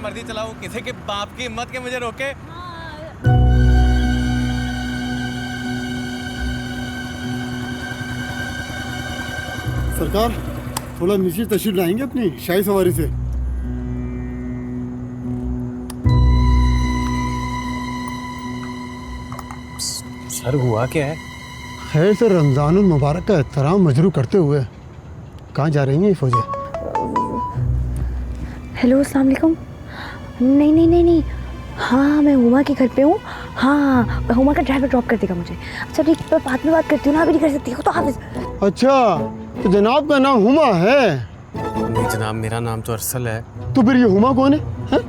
मर्जी चलाओ, किसी के बाप की हिम्मत के मुझे रोके। सरकार थोड़ा नीचे तशरीफ लाएंगे अपनी शाही सवारी से। सर हुआ क्या है सर, रमज़ानुल मुबारक का एहतराम मजरू करते हुए कहाँ जा रही हैं ये फौजें? हेलो अस्सलाम वालेकुम। नहीं नहीं नहीं नहीं, हाँ मैं हुमा के घर पे हूँ। हाँ हुमा का ड्राइवर ड्रॉप कर देगा मुझे। अच्छा ठीक, मैं बाद में बात करती हूँ ना, अभी नहीं कर सकती हो तो हाफिज़। अच्छा तो जनाब का नाम हुमा है? नहीं जनाब, मेरा नाम तो अरसल है। तो फिर ये हुमा कौन है?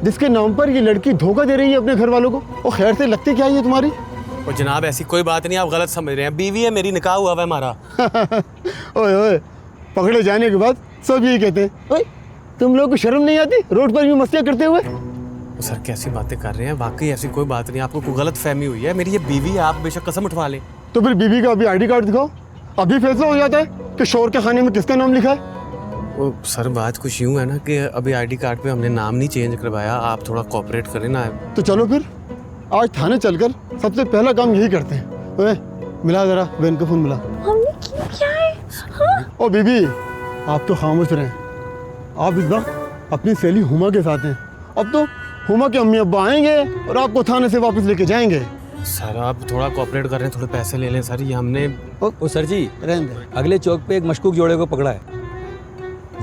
जिसके नाम पर ये लड़की धोखा दे रही है अपने घर वालों को? और खैर से लगती क्या है ये तुम्हारी? और जनाब ऐसी कोई बात नहीं, आप गलत समझ रहे हैं। बीवी है मेरी, निकाह हुआ है हमारा। ओए ओए, पकड़े जाने के बाद सब यही कहते हैं, ओए तुम लोग को शर्म नहीं आती रोड पर भी मस्तियाँ करते हुए? सर कैसी बातें कर रहे हैं, वाकई ऐसी कोई बात नहीं, आपको कोई गलत फहमी हुई है। मेरी ये बीवी है, आप बेशक कसम उठवा लें। तो फिर बीवी का अभी आईडी कार्ड दिखाओ, अभी फैसला हो जाता है कि शोर के खाने में किसका नाम लिखा है। वो सर बात कुछ यूँ है ना कि अभी आईडी कार्ड पे हमने नाम नहीं चेंज करवाया, आप थोड़ा कोऑपरेट करें ना। तो चलो फिर आज थाने चलकर सबसे पहला काम यही करते हैं। ओए मिला जरा बहन को फोन मिला। हमने क्यों क्या है? हाँ? ओ बीबी आप तो खामोश रहें, आप इस बार अपनी सहेली हुमा के साथ हैं। अब तो हुमा के अम्मी अब्बा आएंगे और आपको थाने से वापस लेके जाएंगे। सर आप थोड़ा कोऑपरेट कर रहे हैं, थोड़े पैसे ले लें सर। ये हमने ओ सर जी, रहने दे। अगले चौक पे एक मशकूक जोड़े को पकड़ा है,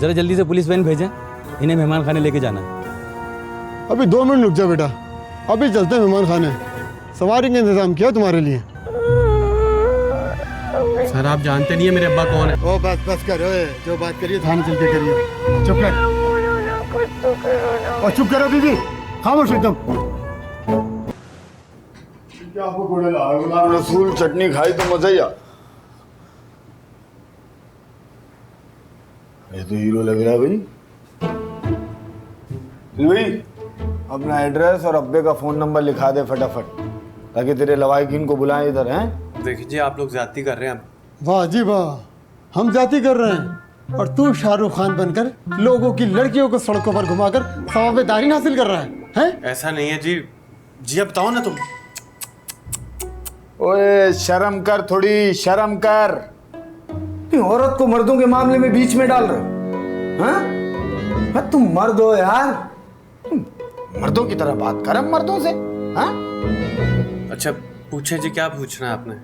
ज़रा जल्दी से पुलिस वैन भेजें, इन्हें मेहमान खाने लेके जाना है। अभी 2 मिनट रुक जाओ बेटा, अभी चलते हैं मेहमान खाने। सवारी का इंतजाम किया तुम्हारे लिए। सर आप जानते नहीं है मेरे अब्बा कौन है। ओ बस बस कर, ओए जो बात करिए थाने चल के करिए। चुप कर और चुप करो बीबी, खामोश एकदम। क्या आपको घोड़े ला गुलाम रसूल चटनी खाई तो मजा ही आ। ये तो हीरो लग रहा है भाई। भाई अपना एड्रेस और अब्बे का फोन नंबर लिखा दे फटाफट, ताकि तेरे लवाकिन को बुलाएं इधर। हैं देखिए आप लोग ज्यादती कर रहे हैं। वाह जी वाह, हम जाती कर रहे हैं और तू शाहरुख खान बनकर लोगों की लड़कियों को सड़कों पर घुमाकर सवाबेदारी हासिल कर रहा है? हैं? ऐसा नहीं है जी। जी अब बताओ ना तुम। ओए शर्म कर, थोड़ी शर्म कर। औरत को मर्दों के मामले में बीच में डाल रहे हो? तुम मर्द हो यार, मर्दों की तरह बात कर मर्दों से। हाँ? अच्छा पूछे जी, क्या पूछना है आपने?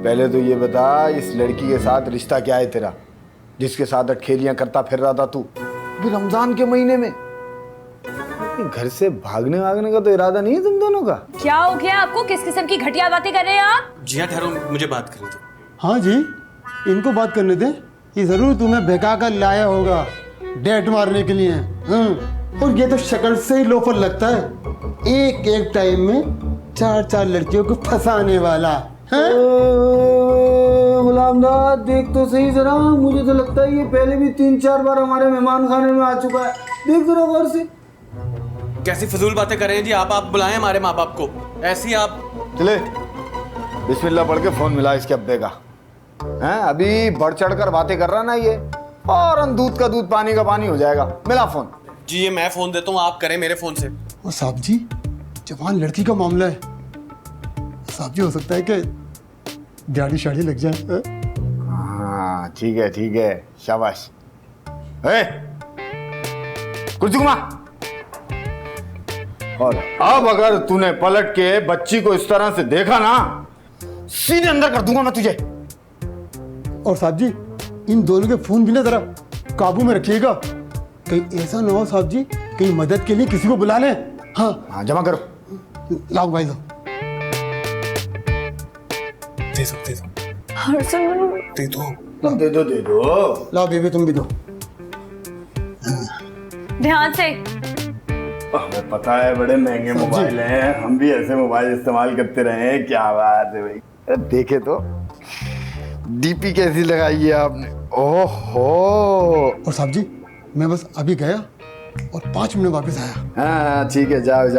पहले तो ये बता, इस लड़की के साथ रिश्ता क्या है तेरा, जिसके साथ अटखेलियां करता फिर रहा था तू भी रमजान के महीने में? घर से भागने वागने का तो इरादा नहीं है तुम दोनों का? क्या हो गया आपको? किस किस्म की घटिया बातें कर रहे हैं आप? जी हाँ ठहरो, मुझे बात करने दो। हाँ जी, इनको बात करने दे। ये जरूर तुम्हें बहका कर लाया होगा डेट मारने के लिए। और ये तो शक्ल से ही लोफर लगता है, एक एक टाइम में 4-4 लड़कियों को फंसाने वाला। गुलामदाद देख तो सही जरा, मुझे तो लगता है ये पहले भी 3-4 बार हमारे मेहमान खाने में आ चुका है। देख जरा गौर से। कैसी फजूल बातें कर रहे हैं जी आप बुलाएं हमारे माँ बाप को, ऐसी आप। चले बिस्मिल्लाह पढ़ के फोन मिला इसके अब्बे का। हैं अभी बढ़ चढ़ कर बातें कर रहा ना ये, और दूध का दूध पानी का पानी हो जाएगा। मिला फोन। जी ये मैं फोन देता हूँ, आप करें मेरे फोन से। और साहब जी जवान लड़की का मामला है साहब जी, हो सकता है कि गाड़ी शाड़ी लग जाए। हाँ ठीक है शाबाश। कुर्सी घुमा। और अब अगर तूने पलट के बच्ची को इस तरह से देखा ना, सीधे अंदर कर दूंगा मैं तुझे। और साहब जी इन दोनों के फोन भी ना जरा काबू में रखिएगा, कहीं ऐसा ना हो साहब जी कहीं मदद के लिए किसी को बुला लें। हाँ जमा करो। लाओ भाई दो। दे दो। दे दो। लाओ बेबी तुम भी दो। ध्यान से। हमें पता है बड़े महंगे मोबाइल हैं, हम भी ऐसे मोबाइल इस्तेमाल करते रहे हैं। क्या बात है भाई। देखे तो डीपी कैसी लगाई है आपने। ओहो। और साहब जी मैं बस अभी गया और 5 मिनट वापस आया। हाँ ठीक है, जाओ।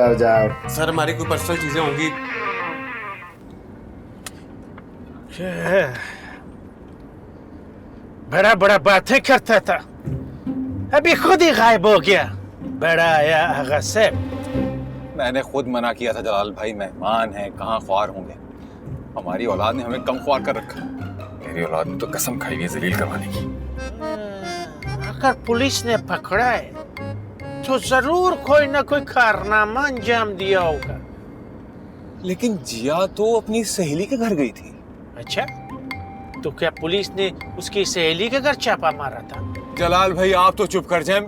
सर हमारी कोई पर्सनल चीजें होंगी। बड़ा बातें करता था, अभी खुद ही गायब हो गया। बड़ा आया आगा साहब। मैंने खुद मना किया था जलाल भाई, मेहमान हैं, कहाँ ख्वार होंगे। हमारी औलाद ने हमें कम ख्वार कर रखा। मेरी औलाद ने तो कसम खाई है जलील करवाने की। अगर पुलिस ने पकड़ा है तो जरूर कोई ना कोई कारनामा अंजाम दिया होगा। लेकिन जिया तो अपनी सहेली के घर गई थी। अच्छा, तो क्या पुलिस ने उसकी सहेली के घर छापा मारा था? जलाल भाई आप तो चुप कर जाएं।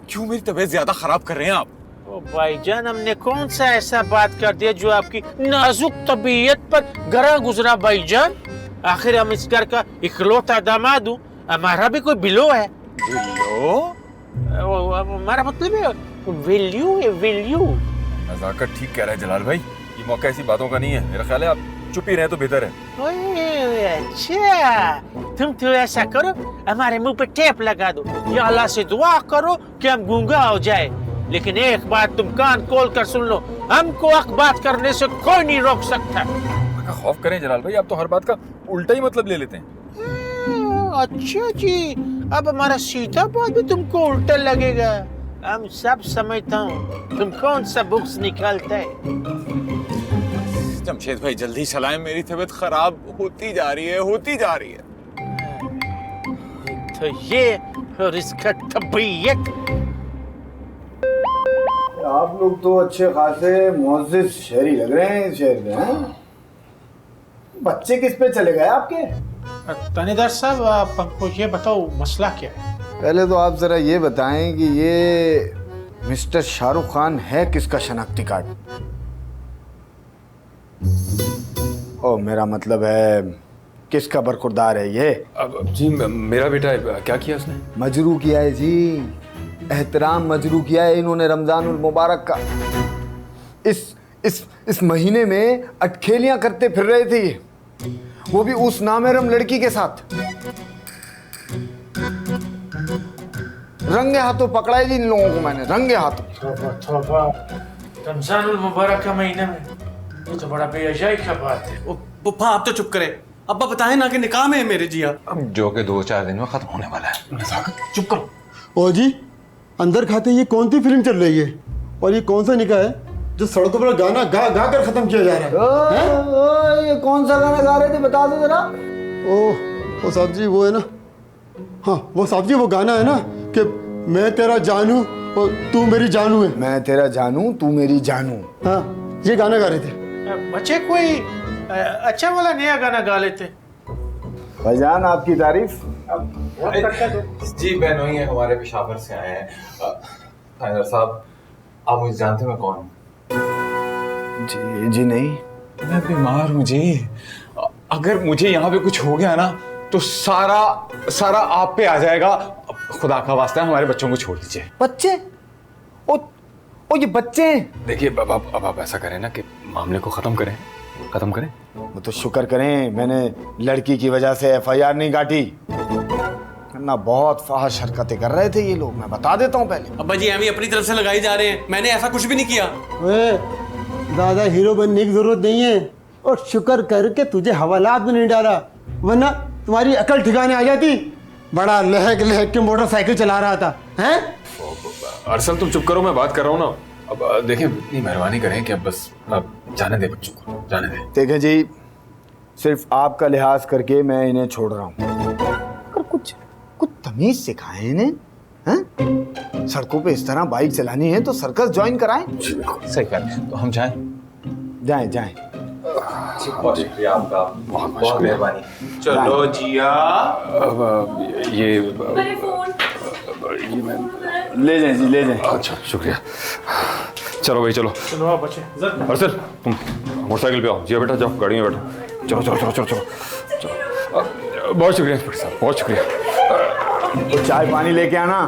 क्यों मेरी तबीयत ज्यादा खराब कर रहे हैं आप? ओ भाईजान, हमने कौन सा ऐसा बात कर दिया जो आपकी नाजुक तबीयत पर गरा गुजरा भाईजान? आखिर हम इस घर का इकलौता दामाद हूँ, हमारा भी कोई बिलो है। बिल्लो? हमारा मतलब है वैल्यू है, वैल्यू। नजाकत ठीक कह रहा है जलाल भाई, ये मौका ऐसी बातों का नहीं है। मेरा ख्याल है आप चुप ही रहे तो बेहतर है। ओए, अच्छा, तुम तो ऐसा करो, हमारे मुंह पे टेप लगा दो या अल्लाह से दुआ करो कि हम गूंगा हो जाए। लेकिन एक बात तुम कान खोल कर सुन लो, हमको हक बात करने से कोई नहीं रोक सकता। खौफ करें जलाल भाई, आप तो हर बात का उल्टा ही मतलब ले लेते हैं। अच्छा जी, अब हमारा सीधा बात भी तुमको उल्टा लगेगा। हम सब समझता हूँ तुम कौन सा बुक्स निकालता है। जमशेद भाई जल्दी चलाएं, मेरी तबीयत खराब होती जा रही है, होती जा रही है। तो ये और इसका तबीयत। आप लोग तो अच्छे खासे मुअज़्ज़िज़ शहरी लग रहे हैं इस शहर में, हैं? बच्चे किस पे चले गए आपके? थानेदार साहब, आप हमको ये बताओ मसला क्या है? पहले तो आप जरा ये बताएं कि ये मिस्टर शाहरुख खान है किसका शनाख्ती कार्ड? ओ, मेरा मतलब है किसका बरखुरदार है ये? अब जी मेरा बेटा है। क्या किया उसने? मजरू किया है जी, एहतराम मजरू किया है इन्होंने रमजानुल मुबारक का। इस महीने में अटखेलियां करते फिर रहे थे ये, वो भी उस नामहरम लड़की के साथ। रंगे हाथों पकड़ा है जी इन लोगों को मैंने, रंगे हाथों। रमजानुल मुबारक का महीना में ये तो बड़ा बेअजाई का बात है। पुप्पा आप तो चुप करें। अब्बा बताएं ना कि निकाह में है मेरे जिया। अब जो के 2-4 दिन में खत्म होने वाला है। चुप करो। ओ जी, अंदर खाते ये कौन सी फिल्म चल रही है और ये कौन सा निकाह है जो सड़कों पर गाना गा गा कर खत्म किया जा रहा है? ये कौन सा गाना गा रहे थे बता दो जरा। ओ साहब जी, वो है ना, हाँ वो साहब जी वो गाना है ना कि मैं तेरा जानू और तू मेरी जानू है। मैं तेरा जानू तू मेरी जानू। हाँ, ये गाना गा रहे थे। बच्चे कोई अच्छा वाला नया गाना गा लेते। भाईजान आपकी तारीफ। जी बहनोई है, हमारे पेशावर से आए हैं। थानेदार साहब आप मुझे जानते हैं मैं कौन हूँ? जी नहीं। मैं बीमार हूँ जी। अगर मुझे यहाँ पे कुछ हो गया ना तो सारा आप पे आ जाएगा। खुदा का वास्ता है हमारे बच्चों को छोड़ दीजिए। बच्चे? ओ ये बच्चे? देखिए अब आप ऐसा करें ना कि मामले को खत्म करें। वो तो शुक्र करें मैंने लड़की की वजह से FIR नहीं काटी, वरना बहुत फाहिश हरकतें कर रहे थे ये लोग, मैं बता देता हूँ पहले। अब्बा जी हम ही अपनी तरफ से लगाई जा रहे हैं, मैंने ऐसा कुछ भी नहीं किया। ज़्यादा हीरो बनने की जरूरत नहीं है और शुक्र करके तुझे हवालात में नहीं डाला, वरना तुम्हारी अकल ठिकाने आ जाती। बड़ा लहक लहक के मोटरसाइकिल चला रहा था, हैं? अरसल तुम चुप करो, मैं बात कर रहा हूँ ना। अब देखिए इतनी मेहरबानी करें कि अब बस अब जाने दे बच्चों को, जाने दे। देखें जी, सिर्फ आपका लिहाज करके मैं इन्हें छोड़ रहा हूँ, और कुछ तमीज सिखाएं इन्हें, हैं? सड़कों पे इस तरह बाइक चलानी है तो सर्कस ज्वाइन कराएं। सही कह रहे हैं, तो हम जाएं। जाएं। बहुत शुक्रिया आपका, बहुत मेहरबानी। चलो जिया, ये ले जाएं जी, ले जाएं। अच्छा शुक्रिया। चलो भाई चलो। चलो बच्चे। अरसल तुम मोटरसाइकिल पे आओ। जिया बेटा जाओ गाड़ी में बैठो। चलो। बहुत शुक्रिया इंस्पेक्टर साहब, बहुत शुक्रिया। चाय पानी लेके आना।